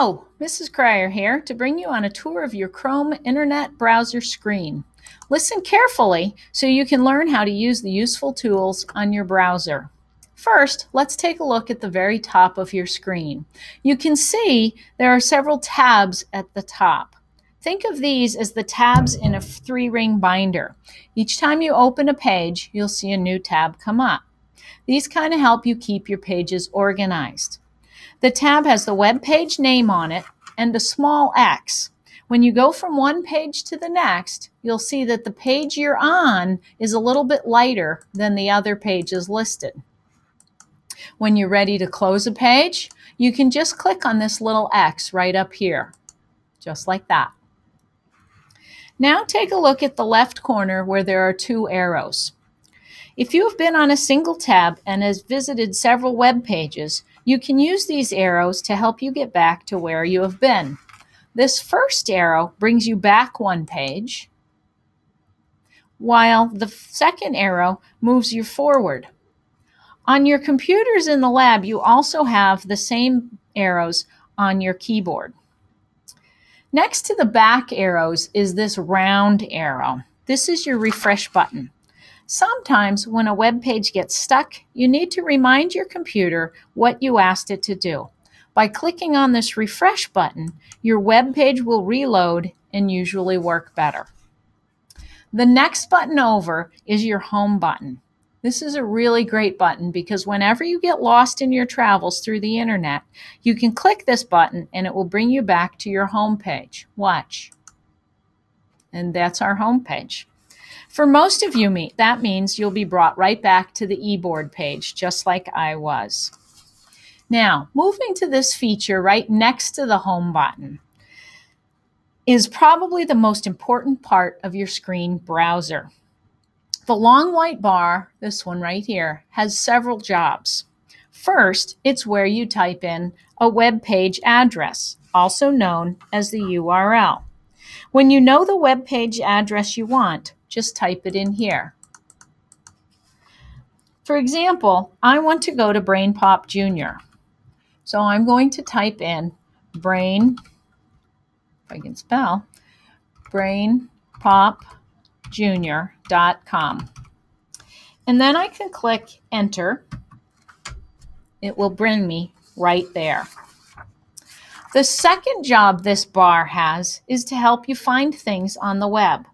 Hello, Mrs. Cryer here to bring you on a tour of your Chrome Internet Browser screen. Listen carefully so you can learn how to use the useful tools on your browser. First, let's take a look at the very top of your screen. You can see there are several tabs at the top. Think of these as the tabs in a three-ring binder. Each time you open a page, you'll see a new tab come up. These kind of help you keep your pages organized. The tab has the web page name on it and a small X. When you go from one page to the next, you'll see that the page you're on is a little bit lighter than the other pages listed. When you're ready to close a page, you can just click on this little X right up here, just like that. Now take a look at the left corner where there are two arrows. If you have been on a single tab and has visited several web pages, you can use these arrows to help you get back to where you have been. This first arrow brings you back one page, while the second arrow moves you forward. On your computers in the lab, you also have the same arrows on your keyboard. Next to the back arrows is this round arrow. This is your refresh button. Sometimes when a web page gets stuck, you need to remind your computer what you asked it to do. By clicking on this refresh button, your web page will reload and usually work better. The next button over is your home button. This is a really great button because whenever you get lost in your travels through the internet, you can click this button and it will bring you back to your home page. Watch. And that's our home page. For most of you, that means you'll be brought right back to the eBoard page, just like I was. Now, moving to this feature right next to the home button is probably the most important part of your screen browser. The long white bar, this one right here, has several jobs. First, it's where you type in a web page address, also known as the URL. When you know the web page address you want, just type it in here. For example, I want to go to BrainPop Jr. So I'm going to type in brain, if I can spell, brainpopjr.com. And then I can click enter. It will bring me right there. The second job this bar has is to help you find things on the web.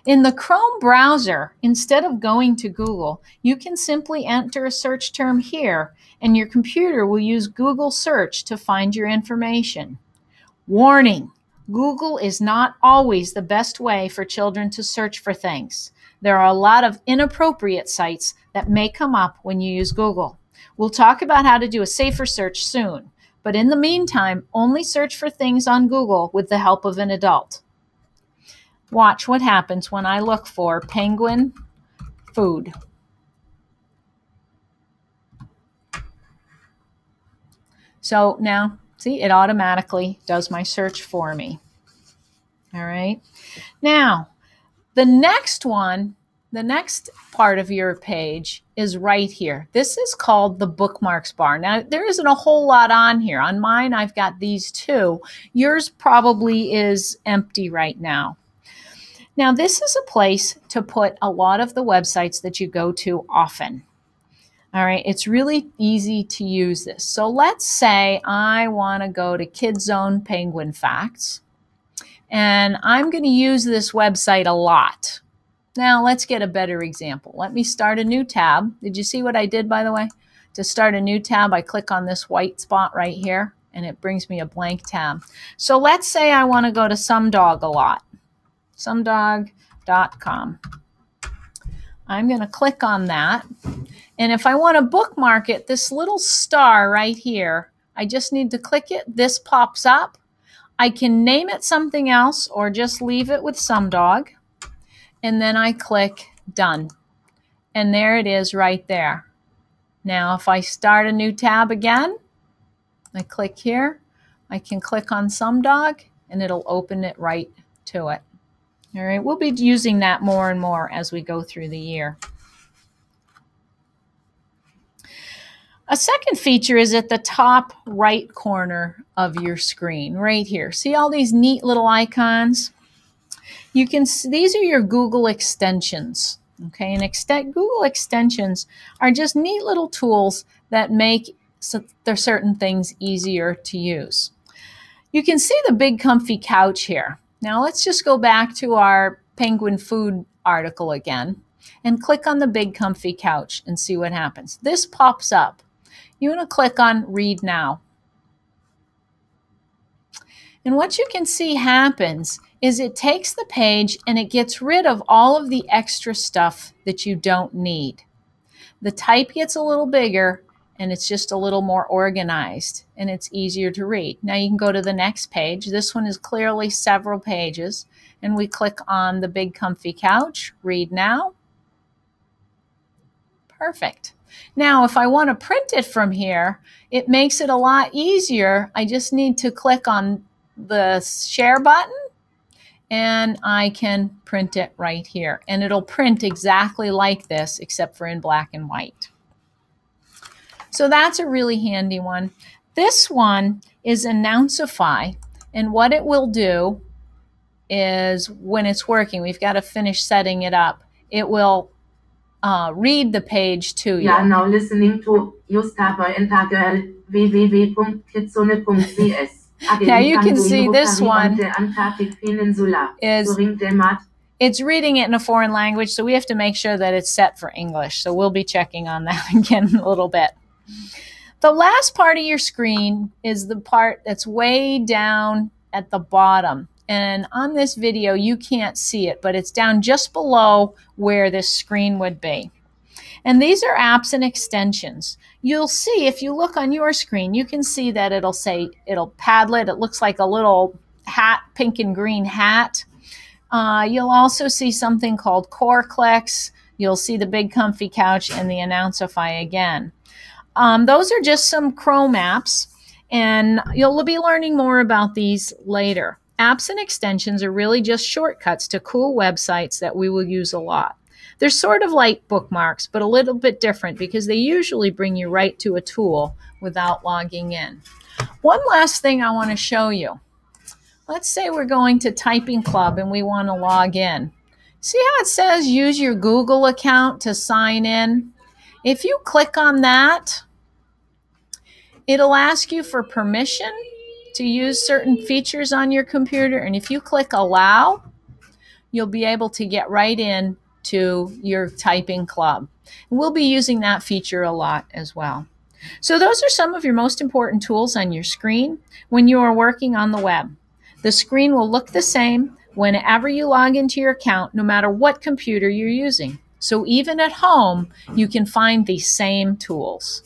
In the Chrome browser, instead of going to Google, you can simply enter a search term here, and your computer will use Google search to find your information. Warning: Google is not always the best way for children to search for things. There are a lot of inappropriate sites that may come up when you use Google. We'll talk about how to do a safer search soon, but in the meantime, only search for things on Google with the help of an adult. Watch what happens when I look for penguin food. So now, see, it automatically does my search for me. All right. Now, the next part of your page is right here. This is called the bookmarks bar. Now, there isn't a whole lot on here. On mine, I've got these two. Yours probably is empty right now. Now, this is a place to put a lot of the websites that you go to often. All right, it's really easy to use this. So let's say I want to go to KidZone Penguin Facts, and I'm going to use this website a lot. Now, let's get a better example. Let me start a new tab. Did you see what I did, by the way? To start a new tab, I click on this white spot right here, and it brings me a blank tab. So let's say I want to go to SomeDog a lot. SomeDog.com. I'm going to click on that. And if I want to bookmark it, this little star right here, I just need to click it. This pops up. I can name it something else or just leave it with SomeDog. And then I click done. And there it is right there. Now, if I start a new tab again, I click here. I can click on SomeDog and it'll open it right to it. All right, we'll be using that more and more as we go through the year. A second feature is at the top right corner of your screen, right here. See all these neat little icons? You can see, these are your Google extensions. Okay, and Google extensions are just neat little tools that make certain things easier to use. You can see the Big Comfy Couch here. Now let's just go back to our penguin food article again and click on the Big Comfy Couch and see what happens. This pops up. You want to click on Read Now. And what you can see happens is it takes the page and it gets rid of all of the extra stuff that you don't need. The type gets a little bigger and it's just a little more organized and it's easier to read. Now you can go to the next page. This one is clearly several pages and we click on the Big Comfy Couch, Read Now. Perfect. Now if I want to print it from here, it makes it a lot easier. I just need to click on the share button and I can print it right here. And it'll print exactly like this, except for in black and white. So that's a really handy one. This one is Announcify. And what it will do is when it's working, we've got to finish setting it up. It will read the page to you. You are now listening to Justava Entagel www.kidzone.cs. Now you can see this one is, it's reading it in a foreign language, so we have to make sure that it's set for English. So we'll be checking on that again in a little bit. The last part of your screen is the part that's way down at the bottom. And on this video, you can't see it, but it's down just below where this screen would be. And these are apps and extensions. You'll see, if you look on your screen, you can see that it'll say, it'll Padlet. It looks like a little hat, pink and green hat. You'll also see something called CoreClicks. You'll see the Big Comfy Couch and the Announcify again. Those are just some Chrome apps, and you'll be learning more about these later. Apps and extensions are really just shortcuts to cool websites that we will use a lot. They're sort of like bookmarks, but a little bit different because they usually bring you right to a tool without logging in. One last thing I want to show you. Let's say we're going to Typing Club and we want to log in. See how it says use your Google account to sign in? If you click on that, it'll ask you for permission to use certain features on your computer. And if you click Allow, you'll be able to get right in to your Typing Club. We'll be using that feature a lot as well. So those are some of your most important tools on your screen when you are working on the web. The screen will look the same whenever you log into your account, no matter what computer you're using. So even at home, you can find these same tools.